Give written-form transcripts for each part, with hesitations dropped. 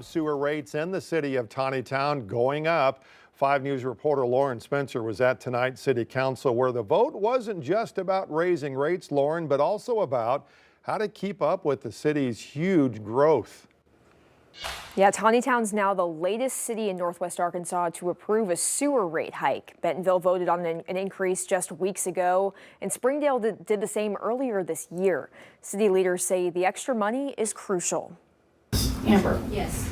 Sewer rates in the city of Tontitown going up. 5 News reporter Lauren Spencer was at tonight's city council where the vote wasn't just about raising rates, Lauren, but also about how to keep up with the city's huge growth. Yeah, Tontitown's now the latest city in Northwest Arkansas to approve a sewer rate hike. Bentonville voted on an increase just weeks ago, and Springdale did the same earlier this year. City leaders say the extra money is crucial. Amber. Yes.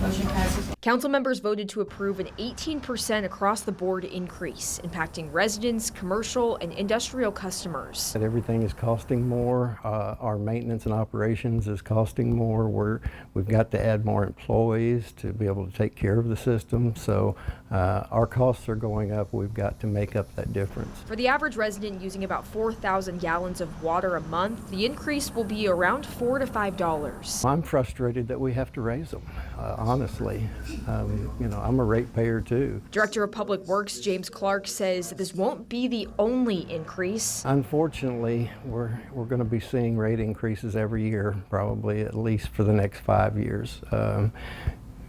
Motion passes. Council members voted to approve an 18% across-the-board increase, impacting residents, commercial, and industrial customers. Everything is costing more. Our maintenance and operations is costing more. We've got to add more employees to be able to take care of the system. So our costs are going up. We've got to make up that difference. For the average resident using about 4,000 gallons of water a month, the increase will be around $4 to $5. I'm frustrated that we have to raise them, honestly. I'm a ratepayer too. Director of Public Works James Clark says this won't be the only increase. Unfortunately, we're going to be seeing rate increases every year, probably at least for the next 5 years.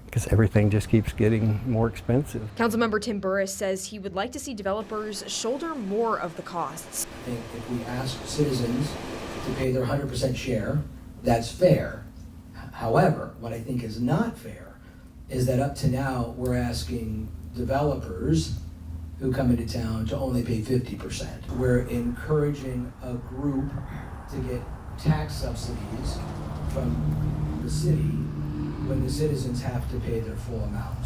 Because everything just keeps getting more expensive. Councilmember Tim Burris says he would like to see developers shoulder more of the costs. I think if we ask citizens to pay their 100% share, that's fair. However, what I think is not fair is that up to now we're asking developers who come into town to only pay 50%. We're encouraging a group to get tax subsidies from the city when the citizens have to pay their full amount.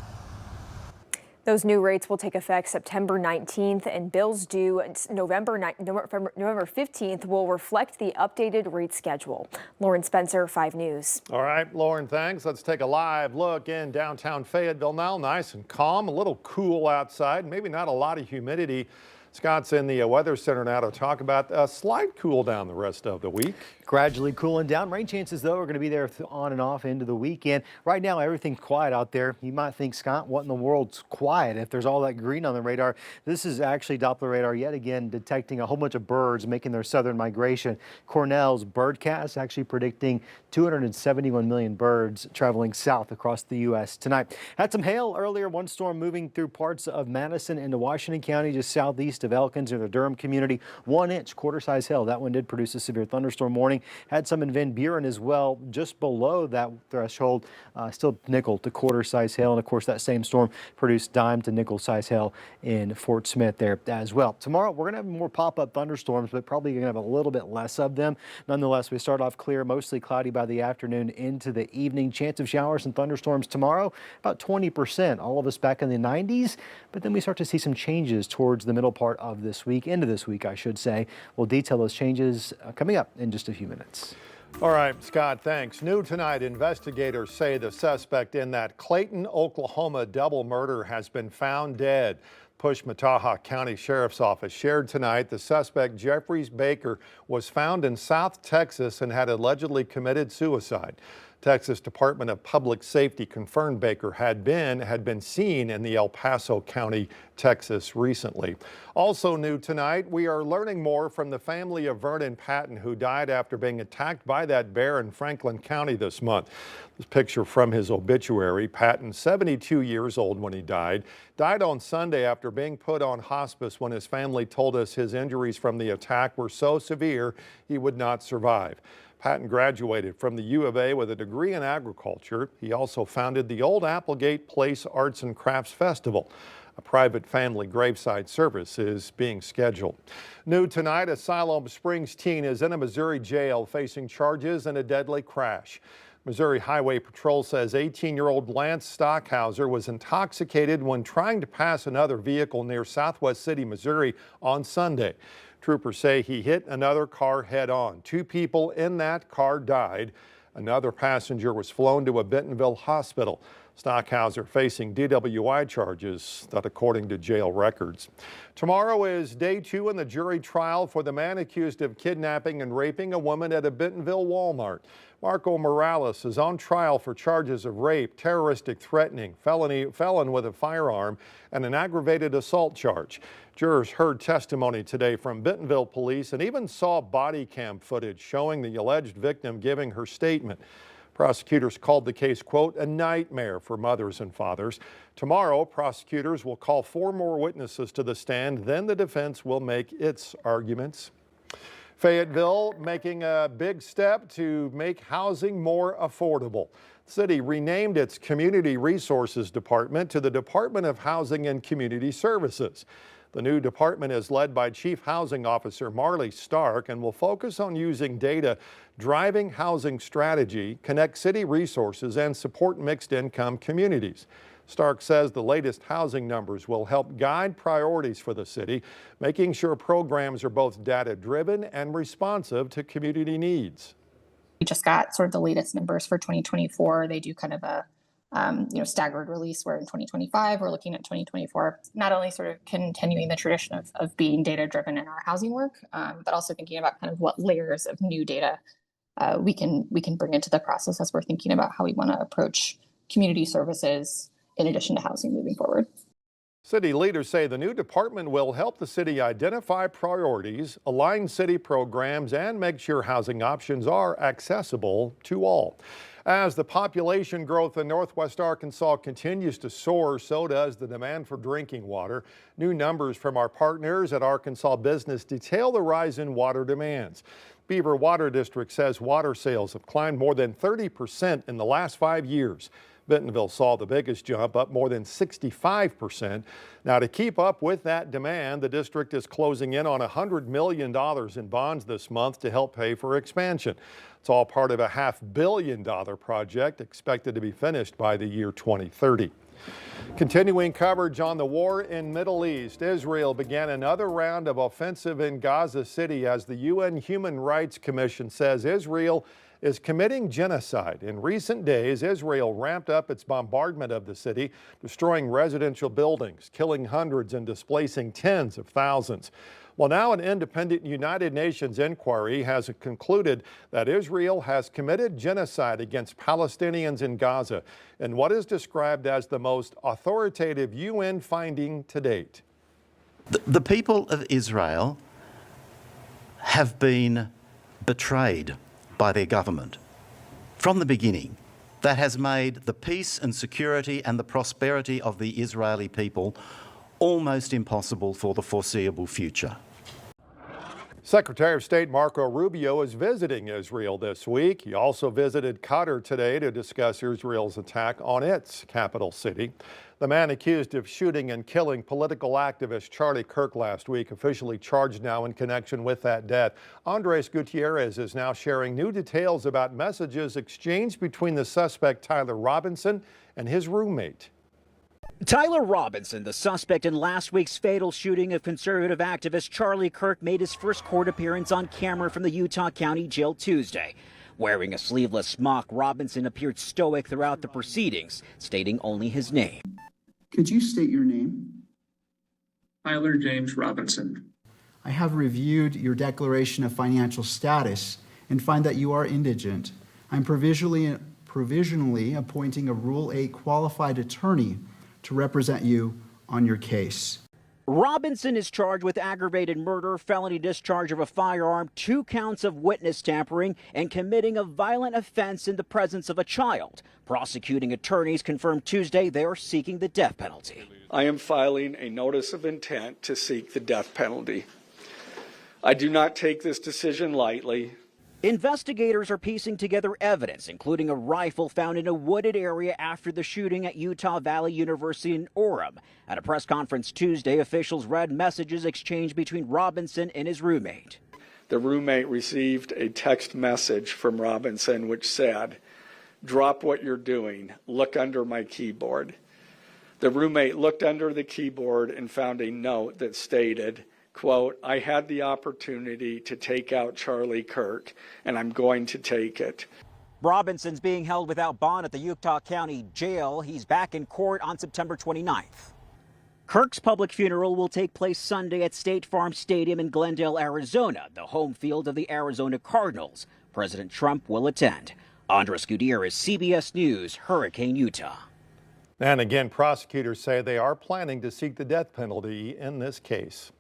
Those new rates will take effect September 19th, and bills due November 15th will reflect the updated rate schedule. Lauren Spencer, 5 News. All right, Lauren, thanks. Let's take a live look in downtown Fayetteville now. Nice and calm, a little cool outside, maybe not a lot of humidity. Scott's in the Weather Center now to talk about a slight cool down the rest of the week. Gradually cooling down. Rain chances, though, are going to be there on and off into the weekend. Right now, everything's quiet out there. You might think, Scott, what in the world's quiet if there's all that green on the radar? This is actually Doppler radar yet again detecting a whole bunch of birds making their southern migration. Cornell's birdcast actually predicting 271 million birds traveling south across the U.S. tonight. Had some hail earlier. One storm moving through parts of Madison into Washington County, just southeast of Elkins or the Durham community. 1 inch quarter-size hail. That one did produce a severe thunderstorm warning. Had some in Van Buren as well, just below that threshold. Still nickel to quarter-size hail. And, of course, that same storm produced dime to nickel-size hail in Fort Smith there as well. Tomorrow, we're going to have more pop-up thunderstorms, but probably going to have a little bit less of them. Nonetheless, we start off clear, mostly cloudy by the afternoon into the evening. Chance of showers and thunderstorms tomorrow, about 20%. All of us back in the 90s, but then we start to see some changes towards the middle part of this week, into this week, I should say. We'll detail those changes coming up in just a few minutes. All right, Scott, thanks. New tonight, investigators say the suspect in that Clayton, Oklahoma double murder has been found dead. Pushmataha County Sheriff's Office shared tonight the suspect, Jeffries Baker, was found in South Texas and had allegedly committed suicide. Texas Department of Public Safety confirmed Baker had been seen in the El Paso County, Texas recently. Also new tonight, we are learning more from the family of Vernon Patton, who died after being attacked by that bear in Franklin County this month. This picture from his obituary. Patton, 72 years old when he died on Sunday after being put on hospice when his family told us his injuries from the attack were so severe he would not survive. Patton graduated from the U of A with a degree in agriculture. He also founded the Old Applegate Place Arts and Crafts Festival. A private family graveside service is being scheduled. New tonight, a Siloam Springs teen is in a Missouri jail facing charges in a deadly crash. Missouri Highway Patrol says 18-year-old Lance Stockhauser was intoxicated when trying to pass another vehicle near Southwest City, Missouri on Sunday. Troopers say he hit another car head-on. 2 people in that car died. Another passenger was flown to a Bentonville hospital. Stockhauser facing DWI charges, that according to jail records. Tomorrow is day 2 in the jury trial for the man accused of kidnapping and raping a woman at a Bentonville Walmart. Marco Morales is on trial for charges of rape, terroristic threatening, felon with a firearm, and an aggravated assault charge. Jurors heard testimony today from Bentonville police and even saw body cam footage showing the alleged victim giving her statement. Prosecutors called the case, quote, a nightmare for mothers and fathers. Tomorrow, prosecutors will call 4 more witnesses to the stand. Then the defense will make its arguments. Fayetteville making a big step to make housing more affordable. The city renamed its Community Resources Department to the Department of Housing and Community Services. The new department is led by Chief Housing Officer Marley Stark and will focus on using data, driving housing strategy, connect city resources, and support mixed income communities. Stark says the latest housing numbers will help guide priorities for the city, making sure programs are both data-driven and responsive to community needs. We just got sort of the latest numbers for 2024. They do kind of a staggered release, where in 2025 we're looking at 2024, not only sort of continuing the tradition of being data-driven in our housing work, but also thinking about kind of what layers of new data we can bring into the process as we're thinking about how we want to approach community services in addition to housing moving forward. City leaders say the new department will help the city identify priorities, align city programs, and make sure housing options are accessible to all. As the population growth in Northwest Arkansas continues to soar, so does the demand for drinking water. New numbers from our partners at Arkansas Business detail the rise in water demands. Beaver Water District says water sales have climbed more than 30% in the last 5 years. Bentonville saw the biggest jump, up more than 65%. Now, to keep up with that demand, the district is closing in on $100 million in bonds this month to help pay for expansion. It's all part of a $500 million project expected to be finished by the year 2030. Continuing coverage on the war in Middle East, Israel began another round of offensive in Gaza City as the UN Human Rights Commission says Israel is committing genocide. In recent days, Israel ramped up its bombardment of the city, destroying residential buildings, killing hundreds and displacing tens of thousands. Well, now an independent United Nations inquiry has concluded that Israel has committed genocide against Palestinians in Gaza in what is described as the most authoritative UN finding to date. The people of Israel have been betrayed by their government from the beginning. That has made the peace and security and the prosperity of the Israeli people almost impossible for the foreseeable future. Secretary of State Marco Rubio is visiting Israel this week. He also visited Qatar today to discuss Israel's attack on its capital city. The man accused of shooting and killing political activist Charlie Kirk last week, officially charged now in connection with that death. Andres Gutierrez is now sharing new details about messages exchanged between the suspect Tyler Robinson and his roommate. Tyler Robinson, the suspect in last week's fatal shooting of conservative activist Charlie Kirk, made his first court appearance on camera from the Utah County Jail Tuesday. Wearing a sleeveless smock, Robinson appeared stoic throughout the proceedings, stating only his name. Could you state your name? Tyler James Robinson. I have reviewed your declaration of financial status and find that you are indigent. I'm provisionally appointing a Rule 8 qualified attorney to represent you on your case. Robinson is charged with aggravated murder, felony discharge of a firearm, 2 counts of witness tampering, and committing a violent offense in the presence of a child. Prosecuting attorneys confirmed Tuesday they are seeking the death penalty. I am filing a notice of intent to seek the death penalty. I do not take this decision lightly. Investigators are piecing together evidence, including a rifle found in a wooded area after the shooting at Utah Valley University in Orem. At a press conference Tuesday, officials read messages exchanged between Robinson and his roommate. The roommate received a text message from Robinson which said, "Drop what you're doing. Look under my keyboard." The roommate looked under the keyboard and found a note that stated, quote, "I had the opportunity to take out Charlie Kirk, and I'm going to take it." Robinson's being held without bond at the Utah County Jail. He's back in court on September 29th. Kirk's public funeral will take place Sunday at State Farm Stadium in Glendale, Arizona, the home field of the Arizona Cardinals. President Trump will attend. Andres Gutierrez, CBS News, Hurricane, Utah. And again, prosecutors say they are planning to seek the death penalty in this case.